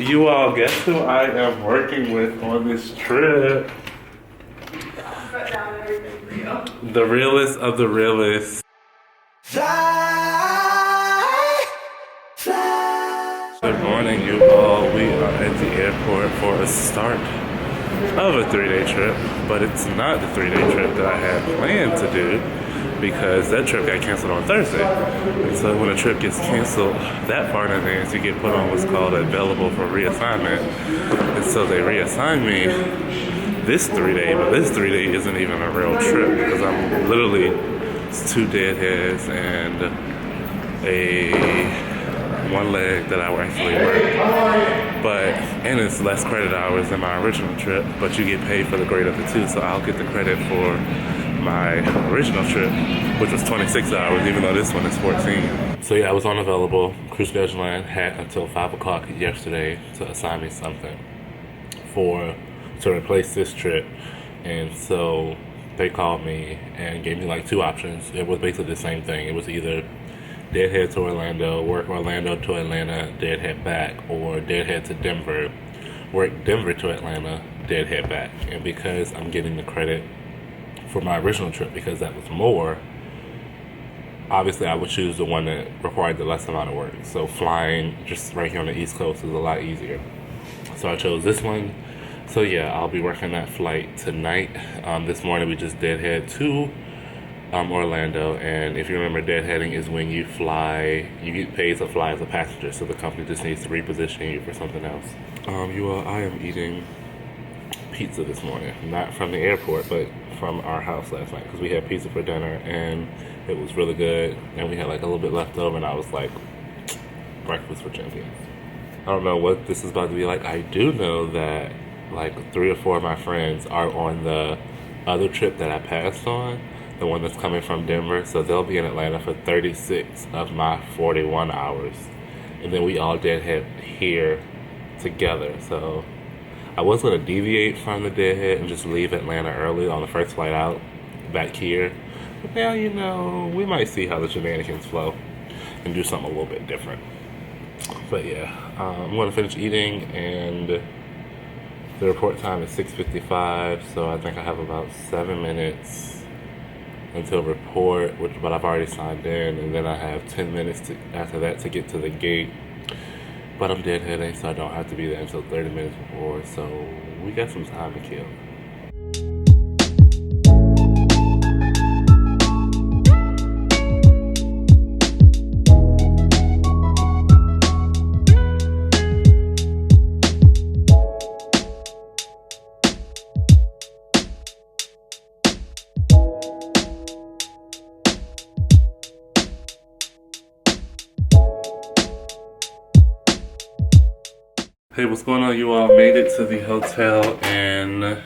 You all, guess who I am working with on this trip? Put down everything for you. The realest of the realest. Good morning, you all. We are at the airport for a start of a 3-day trip, but it's not the 3-day trip that I had planned to do because that trip got canceled on Thursday. And so when a trip gets canceled that far in advance, you get put on what's called available for reassignment. And so they reassigned me this 3-day, but this 3-day isn't even a real trip because I'm literally, it's 2 deadheads and one leg that I will actually work. And it's less credit hours than my original trip, but you get paid for the grade of the 2, so I'll get the credit for my original trip, which was 26 hours, even though this one is 14. So yeah, I was unavailable. Crew scheduling had until 5 o'clock yesterday to assign me something to replace this trip. And so they called me and gave me like 2 options. It was basically the same thing. It was either deadhead to Orlando, work Orlando to Atlanta, deadhead back, or deadhead to Denver, work Denver to Atlanta, deadhead back. And because I'm getting the credit for my original trip because that was more, obviously I would choose the one that required the less amount of work. So flying just right here on the East Coast is a lot easier. So I chose this one. So yeah, I'll be working that flight tonight. This morning we just deadhead to Orlando, and if you remember, deadheading is when you fly, you get paid to fly as a passenger, so the company just needs to reposition you for something else. You all, I am eating pizza this morning, not from the airport, but from our house last night, because we had pizza for dinner, and it was really good, and we had like a little bit left over, and I was like, breakfast for champions. I don't know what this is about to be like. I do know that like 3 or 4 of my friends are on the other trip that I passed on, the one that's coming from Denver, so they'll be in Atlanta for 36 of my 41 hours, and then we all deadhead here together. So I was going to deviate from the deadhead and just leave Atlanta early on the first flight out back here, but now, you know, we might see how the shenanigans flow and do something a little bit different. But yeah, I'm going to finish eating, and the report time is 6:55, so I think I have about 7 minutes until report, but I've already signed in, and then I have 10 minutes after that to get to the gate. But I'm deadheading, so I don't have to be there until 30 minutes before, so we got some time to kill. Hey, what's going on, you all? Made it to the hotel in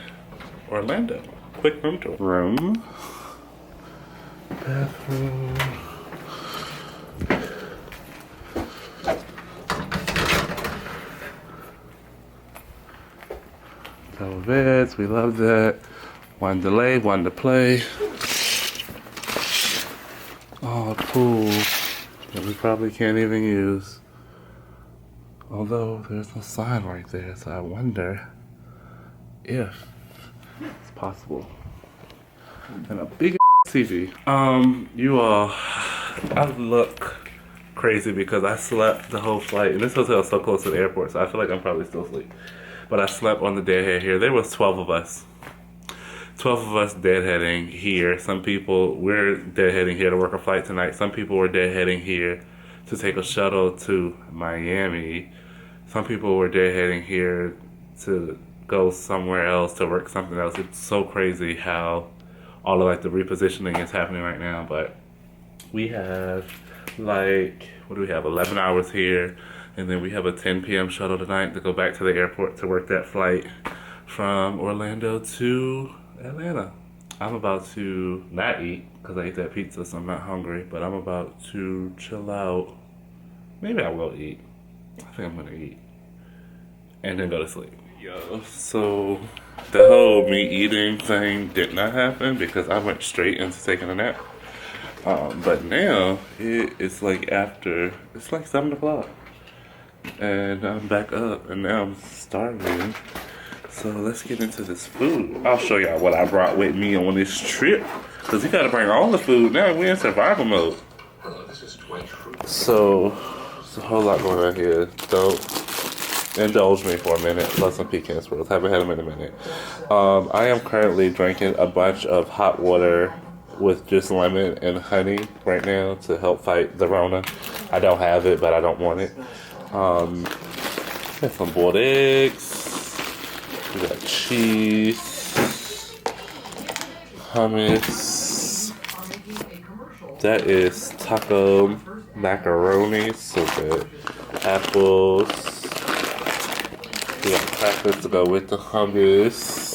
Orlando. Quick room tour. Room. Bathroom. Double beds, we love that. One to lay, one to play. Oh, a pool that we probably can't even use. Although there's no sign right there, so I wonder if it's possible. And a big TV. You all, I look crazy because I slept the whole flight, and this hotel is so close to the airport, so I feel like I'm probably still asleep. But I slept on the deadhead here. There was 12 of us. 12 of us deadheading here. Some people, we're deadheading here to work a flight tonight. Some people were deadheading here to take a shuttle to Miami. Some people were deadheading here to go somewhere else to work something else. It's so crazy how all of like the repositioning is happening right now. But we have like, what do we have, 11 hours here, and then we have a 10 p.m. shuttle tonight to go back to the airport to work that flight from Orlando to Atlanta. I'm about to not eat because I ate that pizza, so I'm not hungry, but I'm about to chill out. Maybe I will eat. I think I'm gonna eat and then go to sleep. Yo, so the whole me eating thing did not happen because I went straight into taking a nap. But now it's like 7 o'clock, and I'm back up, and now I'm starving. So let's get into this food. I'll show y'all what I brought with me on this trip, because you gotta bring all the food. Now we're in survival mode. So there's a whole lot going on here. Don't indulge me for a minute. Plus some pecan swirls. Haven't had them in a minute. I am currently drinking a bunch of hot water with just lemon and honey right now to help fight the Rona. I don't have it, but I don't want it. Got some boiled eggs. We got cheese, hummus. That is taco macaroni, so good. Apples. We got crackers to go with the hummus.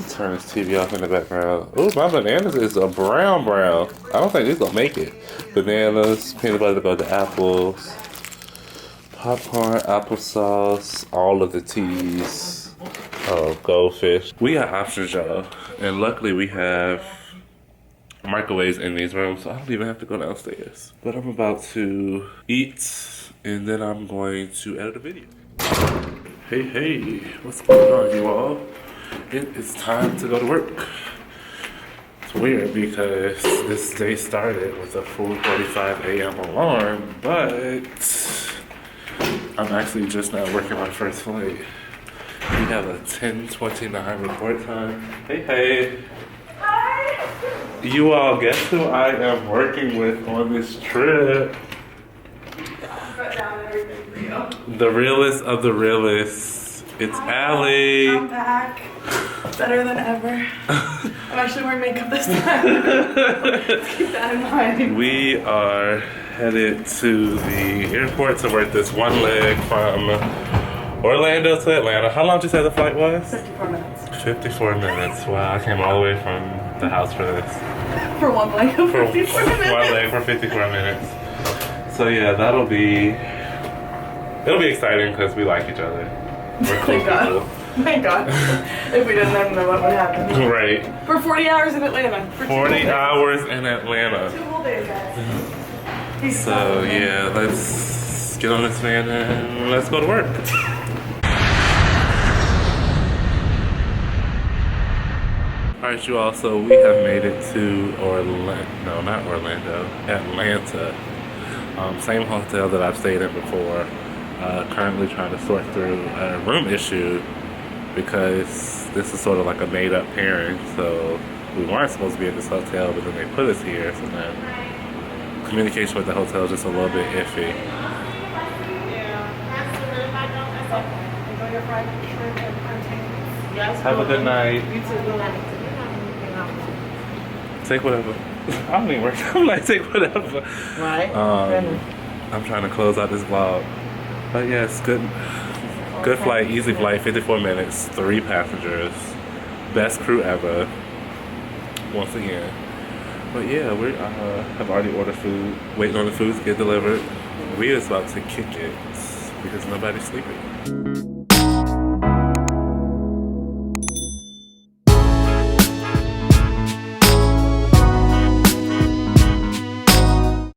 Turn this TV off in the background. Oh, my bananas is a brown. I don't think these gonna make it. Bananas, peanut butter to go with the apples, popcorn, applesauce, all of the teas, goldfish. We got options, y'all, and luckily we have microwaves in these rooms, so I don't even have to go downstairs. But I'm about to eat, and then I'm going to edit a video. Hey, what's going on, you all? It is time to go to work. It's weird because this day started with a 4:45 a.m. alarm, but I'm actually just now working my first flight. We have a 10:29 report time. Hey. Hi. You all, guess who I am working with on this trip? I'll put down everything for you. The realest of the realists. It's Allie. I'm back. Better than ever. I'm actually wearing makeup this time. Let's keep that in mind. We are headed to the airport to work this one leg from Orlando to Atlanta. How long did you say the flight was? 54 minutes. 54 minutes. Wow, I came all the way from the house for this. For one leg of 54 minutes. One leg for 54 minutes. So yeah, it'll be exciting because we like each other. We're cool Thank God. people. Thank God. If we didn't, I don't know what would happen. Right. For 40 hours in Atlanta. For 40 hours in Atlanta. 2 whole days, guys. So yeah, let's get on this van and let's go to work. Alright, you all, so we have made it to Atlanta. Same hotel that I've stayed in before. Currently trying to sort through a room issue because this is sort of like a made-up pairing. So we weren't supposed to be at this hotel, but then they put us here. So then communication with the hotel is just a little bit iffy. Have a good night. Take whatever. I don't even work. I'm like, take whatever. Right. I'm trying to close out this vlog. But yes, good flight, easy flight, 54 minutes, 3 passengers, best crew ever, once again. But yeah, we have already ordered food, waiting on the food to get delivered. We're just about to kick it because nobody's sleeping.